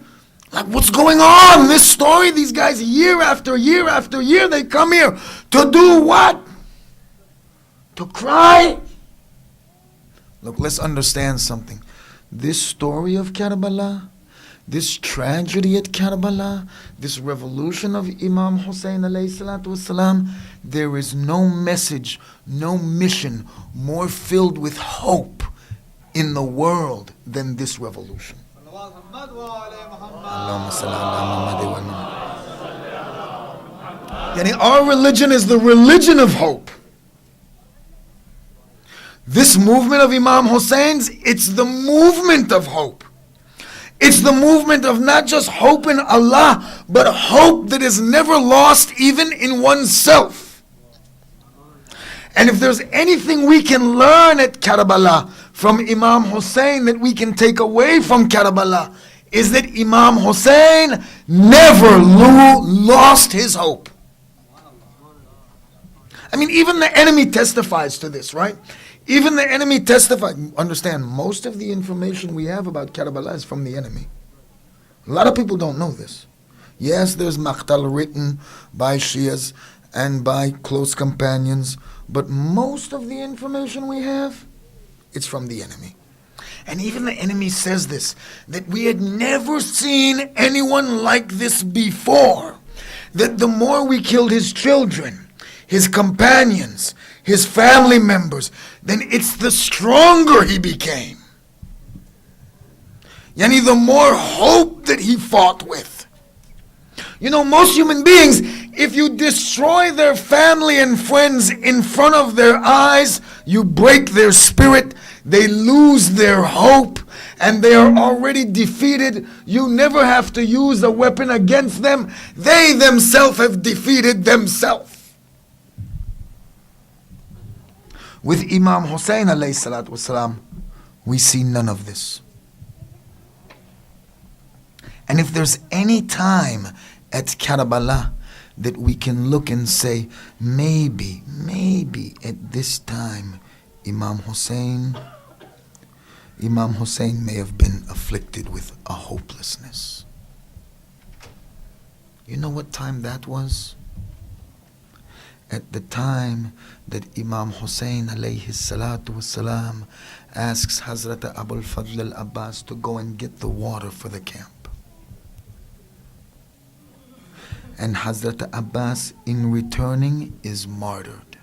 A: like, what's going on? This story, these guys year after year after year, they come here to do what? To cry? Look, let's understand something. This story of Karbala, this tragedy at Karbala, this revolution of Imam Hussein alayhi salatu wasalam, there is no message, no mission more filled with hope in the world than this revolution. Our religion is the religion of hope. This movement of Imam Hussein's, it's the movement of hope. It's the movement of not just hope in Allah, but hope that is never lost even in oneself. And if there's anything we can learn at Karbala from Imam Hussein that we can take away from Karbala, is that Imam Hussein never lost his hope. I mean, even the enemy testifies to this, right? Even the enemy testified. Understand, most of the information we have about Karbala is from the enemy. A lot of people don't know this. Yes, there's maqtal written by Shias and by close companions, but most of the information we have, it's from the enemy. And even the enemy says this, that we had never seen anyone like this before. That the more we killed his children, his companions, his family members, then it's the stronger he became. Yani the more hope that he fought with. You know, most human beings, if you destroy their family and friends in front of their eyes, you break their spirit, they lose their hope, and they are already defeated. You never have to use a weapon against them. They themselves have defeated themselves. With Imam Hussein alayhi salatu wasalam, we see none of this. And if there's any time at Karbala that we can look and say, maybe at this time, Imam Hussein may have been afflicted with a hopelessness. You know what time that was? At the time that Imam Hussein alayhi salatu wasalam asks Hazrat Abu Fadl al-Abbas to go and get the water for the camp. And Hazrat Abbas, in returning, is martyred.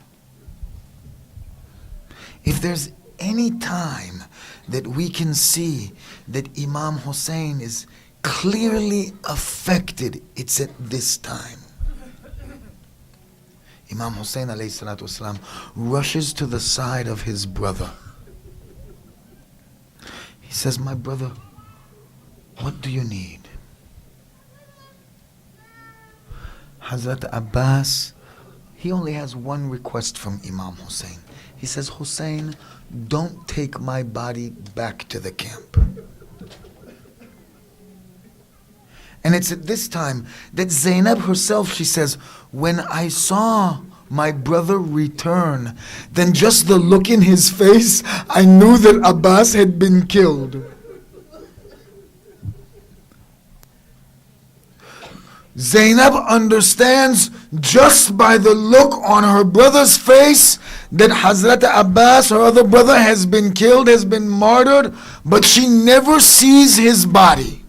A: If there's any time that we can see that Imam Hussein is clearly affected, it's at this time. Imam Hussein alayhi salatu wasalam rushes to the side of his brother. He says, my brother, what do you need? Hazrat Abbas, he only has one request from Imam Hussein. He says, Hussein, don't take my body back to the camp. And it's at this time that Zainab herself, she says, when I saw my brother return, then just the look in his face, I knew that Abbas had been killed. Zainab understands just by the look on her brother's face that Hazrat Abbas, her other brother, has been killed, has been martyred, but she never sees his body.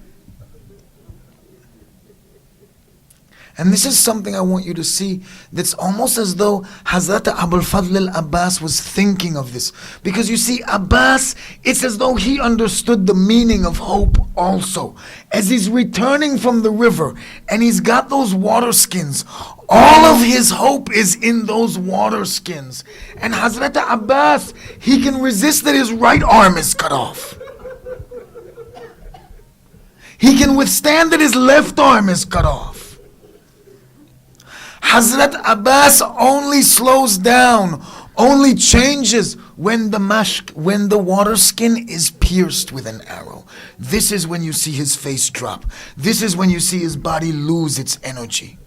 A: And this is something I want you to see, that's almost as though Hazrat Abul Fadl al-Abbas was thinking of this. Because you see, Abbas, it's as though he understood the meaning of hope also. As he's returning from the river, and he's got those water skins, all of his hope is in those water skins. And Hazrat Abbas, he can resist that his right arm is cut off. He can withstand that his left arm is cut off. Hazrat Abbas only slows down, only changes when the water skin is pierced with an arrow. This is when you see his face drop. This is when you see his body lose its energy.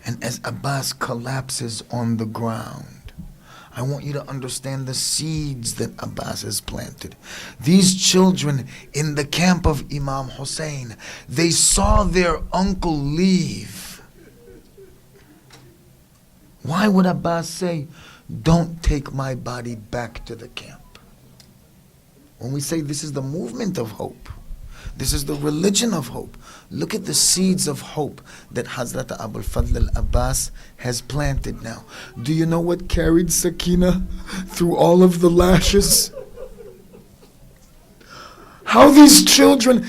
A: And as Abbas collapses on the ground, I want you to understand the seeds that Abbas has planted. These children in the camp of Imam Hussein, they saw their uncle leave. Why would Abbas say, don't take my body back to the camp? When we say this is the movement of hope, this is the religion of hope, look at the seeds of hope that Hazrat Abul Fadl al-Abbas has planted now. Do you know what carried Sakina through all of the lashes? How these children,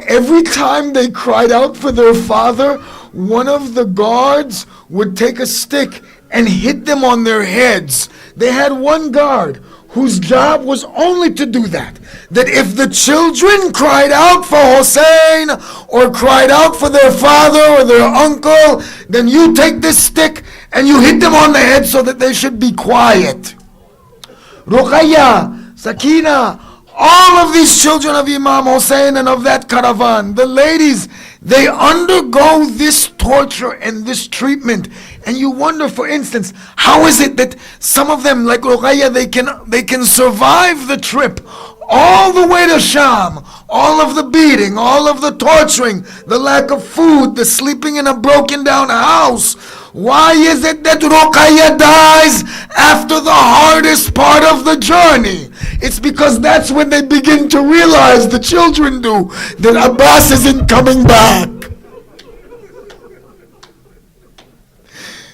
A: every time they cried out for their father, one of the guards would take a stick and hit them on their heads. They had one guard whose job was only to do that. That if the children cried out for Hussein or cried out for their father or their uncle, then you take this stick and you hit them on the head so that they should be quiet. Ruqayya, Sakina, all of these children of Imam Hussein and of that caravan, the ladies, they undergo this torture and this treatment. And you wonder, for instance, how is it that some of them, like Ruqayya, they can survive the trip all the way to Sham, all of the beating, all of the torturing, the lack of food, the sleeping in a broken down house. Why is it that Ruqayya dies after the hardest part of the journey? It's because that's when they begin to realize, the children do, that Abbas isn't coming back.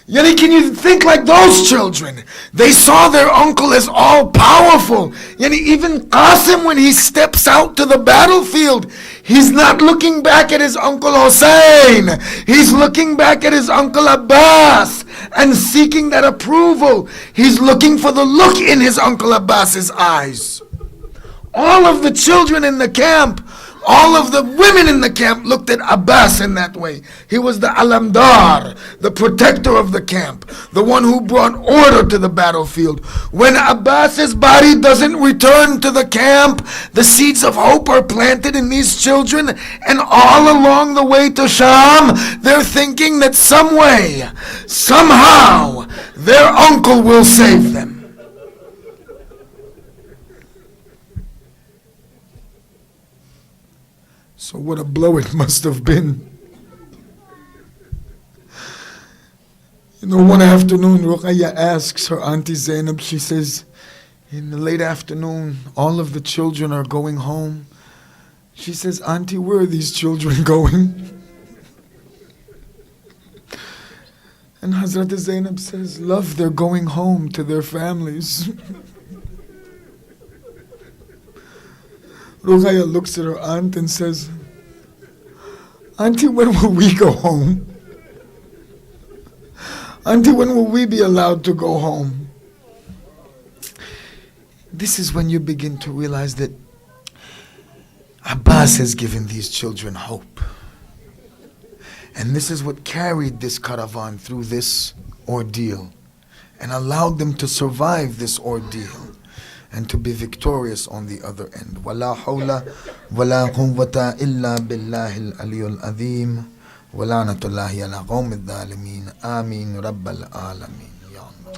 A: Yani, can you think like those children? They saw their uncle as all powerful. Yani, even Qasim, when he steps out to the battlefield, he's not looking back at his uncle Hussein. He's looking back at his uncle Abbas and seeking that approval. He's looking for the look in his uncle Abbas's eyes. All of the children in the camp, all of the women in the camp looked at Abbas in that way. He was the alamdar, the protector of the camp, the one who brought order to the battlefield. When Abbas's body doesn't return to the camp, the seeds of hope are planted in these children, and all along the way to Sham, they're thinking that some way, somehow, their uncle will save them. So what a blow it must have been. One afternoon, Ruqayya asks her auntie Zainab, she says, in the late afternoon, all of the children are going home. She says, Auntie, where are these children going? And Hazrat Zainab says, love, they're going home to their families. Ruqayya looks at her aunt and says, Auntie, when will we go home? Auntie, when will we be allowed to go home? This is when you begin to realize that Abbas has given these children hope. And this is what carried this caravan through this ordeal and allowed them to survive this ordeal. and to be victorious on the other end. وَلَا حَوْلَ وَلَا قُوَّةَ إِلَّا بِاللَّهِ الْعَلِيُّ الْعَظِيمِ وَلَعْنَةُ اللَّهِ عَلَى قَوْمِ الظَّالِمِينَ آمين رب العالمين. Ya Allah.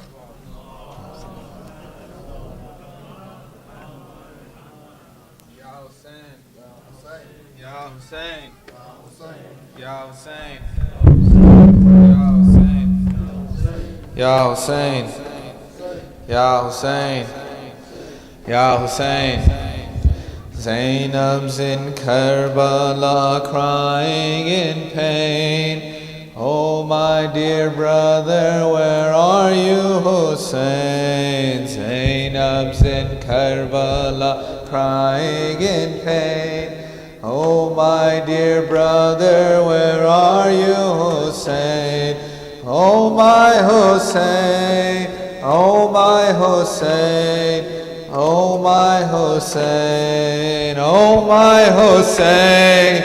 B: Ya Hussein, Ya Hussein, Ya Hussein, Ya Hussein, Ya Hussein. Zainab's in Karbala crying in pain. Oh my dear brother, where are you, Hussein? Zainab's in Karbala crying in pain. Oh my dear brother, where are you, Hussein? Oh my Hussein, oh my Hussein, oh my Hussein, oh my Hussein,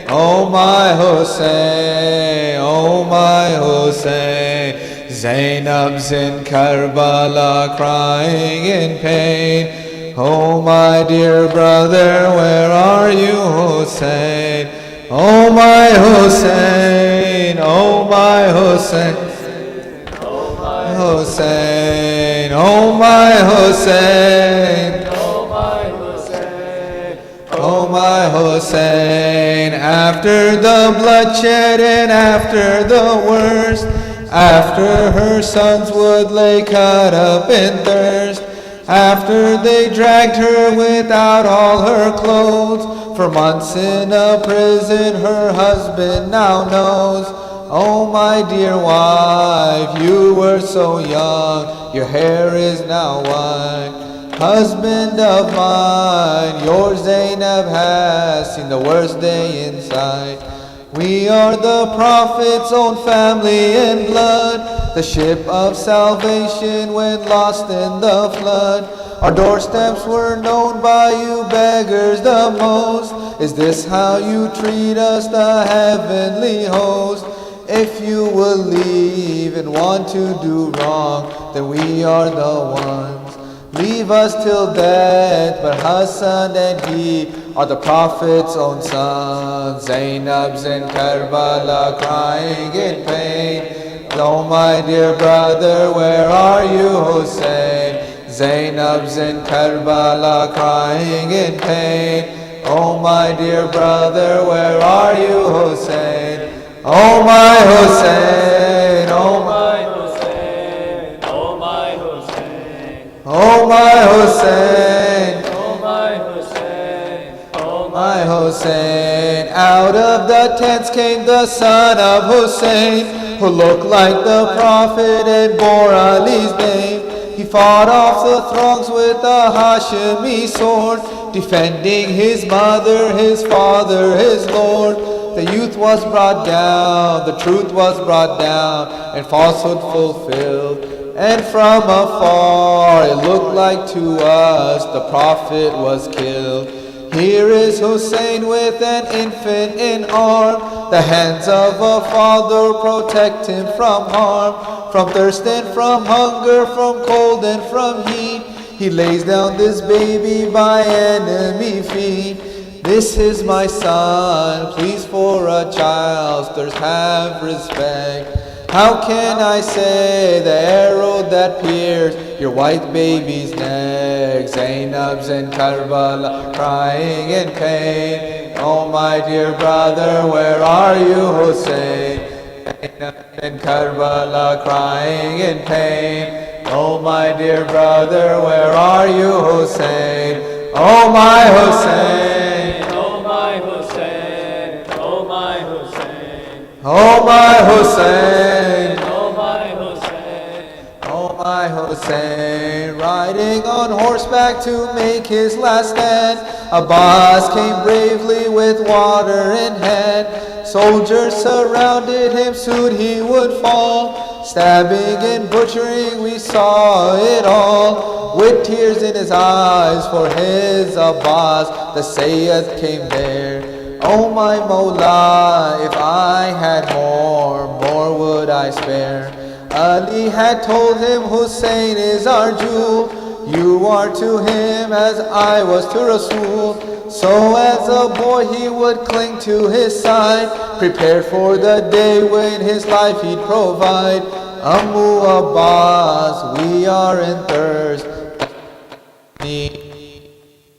B: oh my Hussein, oh my Hussein. Zainab's in Karbala crying in pain. Oh my dear brother, where are you, Hussein? Oh my Hussein, oh my Hussein, oh my Hussein, oh my Hussein, oh my Hussein, oh my Hussein. After the bloodshed and after the worst, after her sons would lay cut up in thirst, after they dragged her without all her clothes, for months in a prison her husband now knows. Oh my dear wife, you were so young, your hair is now white. Husband of mine, your Zainab has seen the worst day in sight. We are the Prophet's own family and blood. The ship of salvation went lost in the flood. Our doorsteps were known by you beggars the most. Is this how you treat us, the heavenly host? If you will leave and want to do wrong, then we are the ones. Leave us till death, but Hassan and he are the Prophet's own sons. Zainab's in Karbala crying in pain. Oh my dear brother, where are you, Hussein? Zainab's in Karbala crying in pain. Oh my dear brother, where are you, Hussein? Oh my Hussein, oh my Hussein, oh my Hussein, oh my Hussein, oh my Hussein, oh my Hussein. Out of the tents came the son of Hussein, who looked like the Prophet and bore Ali's name. He fought off the throngs with a Hashemi sword, defending his mother, his father, his Lord. The youth was brought down, the truth was brought down, and falsehood fulfilled. And from afar it looked like to us the Prophet was killed. Here is Hussein with an infant in arm. The hands of a father protect him from harm, from thirst and from hunger, from cold and from heat. He lays down this baby by enemy feet. This is my son, please for a child's thirst have respect. How can I say the arrow that pierced your white baby's neck? Zainab's in Karbala crying in pain. Oh my dear brother, where are you, Hussein? Zainab in Karbala crying in pain. Oh my dear brother, where are you, Hussein? Oh my Hussein, oh my Hussein, oh my Hussein, oh my Hussein, oh my Hussein, oh my Hussein. Riding on horseback to make his last stand, Abbas came bravely with water in hand. Soldiers surrounded him, soon he would fall. Stabbing and butchering, we saw it all. With tears in his eyes for his Abbas, the Sayyid came there. Oh my Mawla, if I had more would I spare. Ali had told him Hussein is our jewel. You are to him as I was to Rasul. So as a boy he would cling to his side, prepared for the day when his life he'd provide. Ammu Abbas, we are in thirst.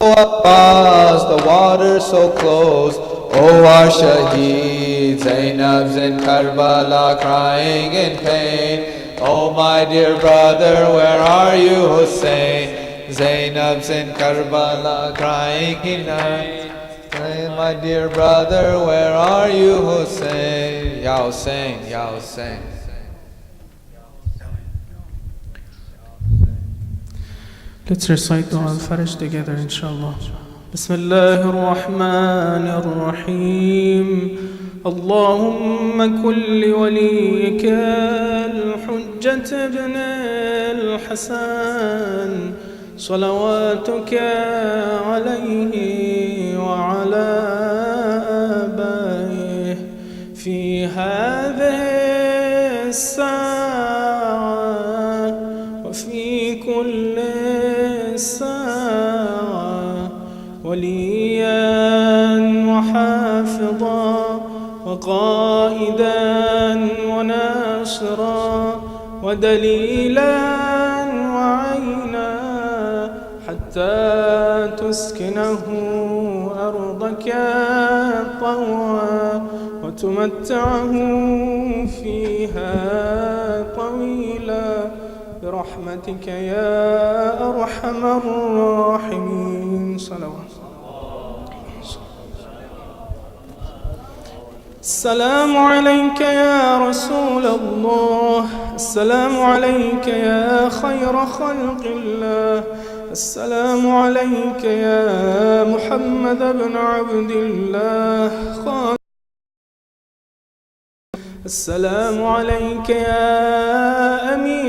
B: Oh Abbas, the water so close. Oh our Shaheed, Zainab's in Karbala crying in pain. Oh my dear brother, where are you, Hussein? Zainab's in Karbala crying in pain. My dear brother, where are you, Hussein? Ya Hussein, Ya Hussein.
C: Let's recite Dua al-Faraj together, inshallah. Bismillah ar-Rahman ar-Rahim. اللهم كن لوليك الحجة ابن الحسن صلواتك عليه وعلى آبائه في هذه الساعة وفي كل ساعة وليا وحافظا وقائدا وناصرا ودليلا وعينا حتى تسكنه أرضك طوعا وتمتعه فيها طويلا برحمتك يا أرحم الراحمين. صلوات. السلام عليك يا رسول الله. السلام عليك يا خير خلق الله. السلام عليك يا محمد بن عبد الله. السلام عليك يا أمير